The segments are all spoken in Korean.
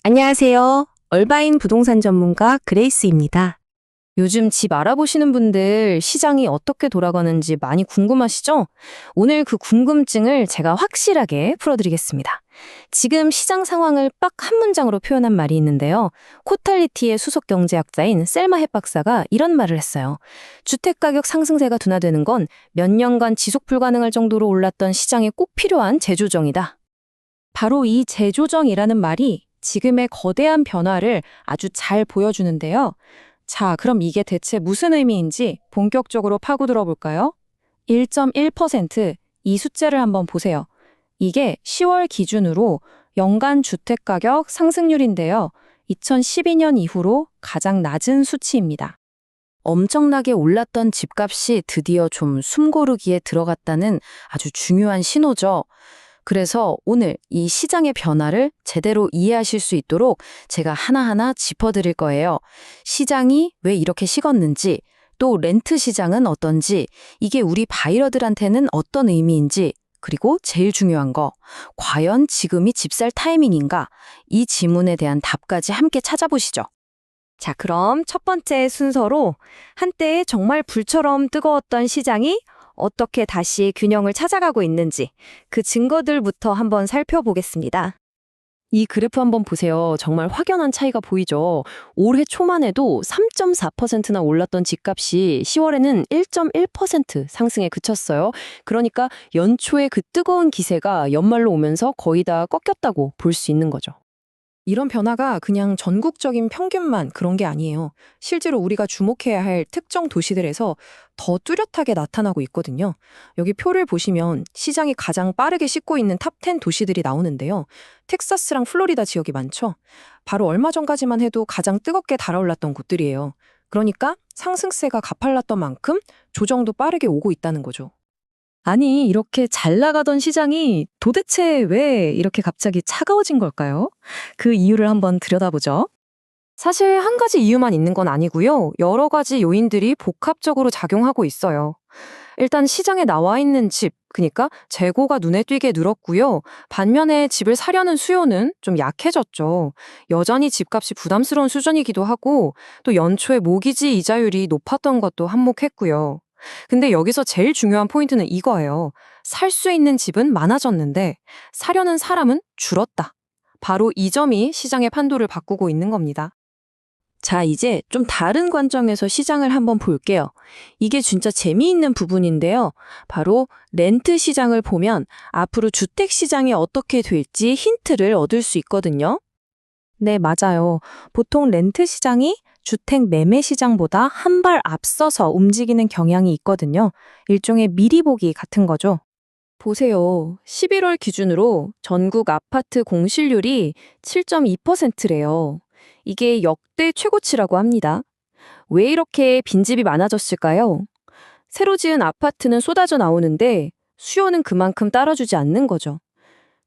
안녕하세요. 얼바인 부동산 전문가 그레이스입니다. 요즘 집 알아보시는 분들 시장이 어떻게 돌아가는지 많이 궁금하시죠? 오늘 그 궁금증을 제가 확실하게 풀어드리겠습니다. 지금 시장 상황을 딱 한 문장으로 표현한 말이 있는데요. 코탈리티의 수석 경제학자인 셀마 헷 박사가 이런 말을 했어요. 주택가격 상승세가 둔화되는 건 몇 년간 지속 불가능할 정도로 올랐던 시장에 꼭 필요한 재조정이다. 바로 이 재조정이라는 말이 지금의 거대한 변화를 아주 잘 보여주는데요. 자, 그럼 이게 대체 무슨 의미인지 본격적으로 파고들어 볼까요? 1.1%, 이 숫자를 한번 보세요. 이게 10월 기준으로 연간 주택가격 상승률인데요. 2012년 이후로 가장 낮은 수치입니다. 엄청나게 올랐던 집값이 드디어 좀 숨고르기에 들어갔다는 아주 중요한 신호죠. 그래서 오늘 이 시장의 변화를 제대로 이해하실 수 있도록 제가 하나하나 짚어드릴 거예요. 시장이 왜 이렇게 식었는지, 또 렌트 시장은 어떤지, 이게 우리 바이어들한테는 어떤 의미인지, 그리고 제일 중요한 거, 과연 지금이 집 살 타이밍인가? 이 질문에 대한 답까지 함께 찾아보시죠. 자, 그럼 첫 번째 순서로 한때 정말 불처럼 뜨거웠던 시장이 어떻게 다시 균형을 찾아가고 있는지 그 증거들부터 한번 살펴보겠습니다. 이 그래프 한번 보세요. 정말 확연한 차이가 보이죠. 올해 초만 해도 3.4%나 올랐던 집값이 10월에는 1.1% 상승에 그쳤어요. 그러니까 연초에 그 뜨거운 기세가 연말로 오면서 거의 다 꺾였다고 볼 수 있는 거죠. 이런 변화가 그냥 전국적인 평균만 그런 게 아니에요. 실제로 우리가 주목해야 할 특정 도시들에서 더 뚜렷하게 나타나고 있거든요. 여기 표를 보시면 시장이 가장 빠르게 씻고 있는 탑 10 도시들이 나오는데요. 텍사스랑 플로리다 지역이 많죠. 바로 얼마 전까지만 해도 가장 뜨겁게 달아올랐던 곳들이에요. 그러니까 상승세가 가팔랐던 만큼 조정도 빠르게 오고 있다는 거죠. 아니, 이렇게 잘 나가던 시장이 도대체 왜 이렇게 갑자기 차가워진 걸까요? 그 이유를 한번 들여다보죠. 사실 한 가지 이유만 있는 건 아니고요. 여러 가지 요인들이 복합적으로 작용하고 있어요. 일단 시장에 나와 있는 집, 그러니까 재고가 눈에 띄게 늘었고요. 반면에 집을 사려는 수요는 좀 약해졌죠. 여전히 집값이 부담스러운 수준이기도 하고 또 연초에 모기지 이자율이 높았던 것도 한몫했고요. 근데 여기서 제일 중요한 포인트는 이거예요. 살 수 있는 집은 많아졌는데 사려는 사람은 줄었다. 바로 이 점이 시장의 판도를 바꾸고 있는 겁니다. 자, 이제 좀 다른 관점에서 시장을 한번 볼게요. 이게 진짜 재미있는 부분인데요. 바로 렌트 시장을 보면 앞으로 주택 시장이 어떻게 될지 힌트를 얻을 수 있거든요. 네, 맞아요. 보통 렌트 시장이 주택 매매 시장보다 한 발 앞서서 움직이는 경향이 있거든요. 일종의 미리 보기 같은 거죠. 보세요. 11월 기준으로 전국 아파트 공실률이 7.2%래요. 이게 역대 최고치라고 합니다. 왜 이렇게 빈집이 많아졌을까요? 새로 지은 아파트는 쏟아져 나오는데 수요는 그만큼 따라주지 않는 거죠.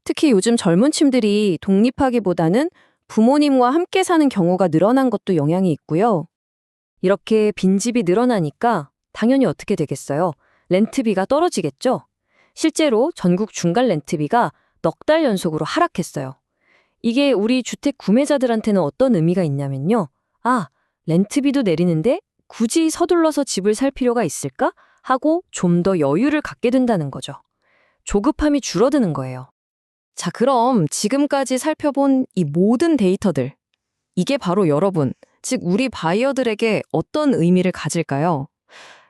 특히 요즘 젊은 층들이 독립하기보다는 부모님과 함께 사는 경우가 늘어난 것도 영향이 있고요. 이렇게 빈집이 늘어나니까 당연히 어떻게 되겠어요? 렌트비가 떨어지겠죠? 실제로 전국 중간 렌트비가 넉 달 연속으로 하락했어요. 이게 우리 주택 구매자들한테는 어떤 의미가 있냐면요. 아, 렌트비도 내리는데 굳이 서둘러서 집을 살 필요가 있을까? 하고 좀 더 여유를 갖게 된다는 거죠. 조급함이 줄어드는 거예요. 자, 그럼 지금까지 살펴본 이 모든 데이터들, 이게 바로 여러분, 즉 우리 바이어들에게 어떤 의미를 가질까요?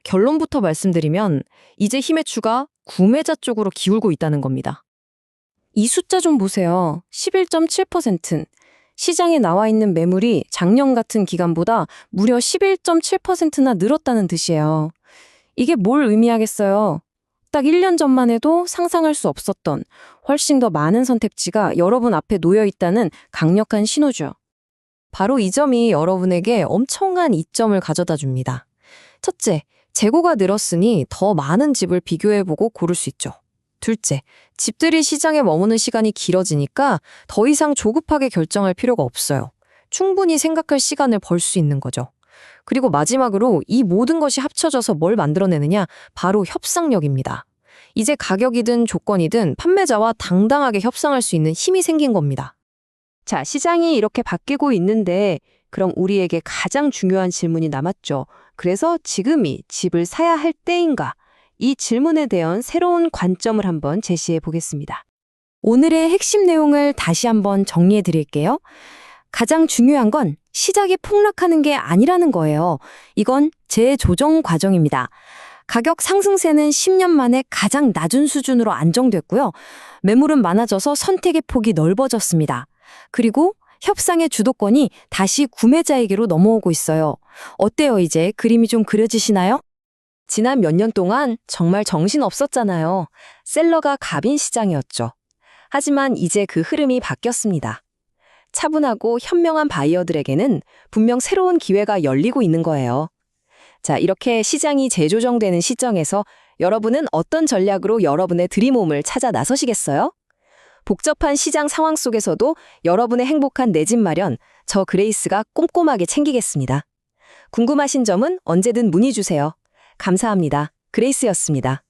결론부터 말씀드리면 이제 힘의 추가 구매자 쪽으로 기울고 있다는 겁니다. 이 숫자 좀 보세요. 11.7%는 시장에 나와 있는 매물이 작년 같은 기간보다 무려 11.7%나 늘었다는 뜻이에요. 이게 뭘 의미하겠어요? 딱 1년 전만 해도 상상할 수 없었던 훨씬 더 많은 선택지가 여러분 앞에 놓여 있다는 강력한 신호죠. 바로 이 점이 여러분에게 엄청난 이점을 가져다 줍니다. 첫째, 재고가 늘었으니 더 많은 집을 비교해보고 고를 수 있죠. 둘째, 집들이 시장에 머무는 시간이 길어지니까 더 이상 조급하게 결정할 필요가 없어요. 충분히 생각할 시간을 벌 수 있는 거죠. 그리고 마지막으로 이 모든 것이 합쳐져서 뭘 만들어내느냐? 바로 협상력입니다. 이제 가격이든 조건이든 판매자와 당당하게 협상할 수 있는 힘이 생긴 겁니다. 자, 시장이 이렇게 바뀌고 있는데 그럼 우리에게 가장 중요한 질문이 남았죠. 그래서 지금이 집을 사야 할 때인가? 이 질문에 대한 새로운 관점을 한번 제시해 보겠습니다. 오늘의 핵심 내용을 다시 한번 정리해 드릴게요. 가장 중요한 건 시작이 폭락하는 게 아니라는 거예요. 이건 재조정 과정입니다. 가격 상승세는 10년 만에 가장 낮은 수준으로 안정됐고요. 매물은 많아져서 선택의 폭이 넓어졌습니다. 그리고 협상의 주도권이 다시 구매자에게로 넘어오고 있어요. 어때요, 이제? 그림이 좀 그려지시나요? 지난 몇 년 동안 정말 정신 없었잖아요. 셀러가 갑인 시장이었죠. 하지만 이제 그 흐름이 바뀌었습니다. 차분하고 현명한 바이어들에게는 분명 새로운 기회가 열리고 있는 거예요. 자, 이렇게 시장이 재조정되는 시점에서 여러분은 어떤 전략으로 여러분의 드림홈을 찾아 나서시겠어요? 복잡한 시장 상황 속에서도 여러분의 행복한 내 집 마련, 저 그레이스가 꼼꼼하게 챙기겠습니다. 궁금하신 점은 언제든 문의 주세요. 감사합니다. 그레이스였습니다.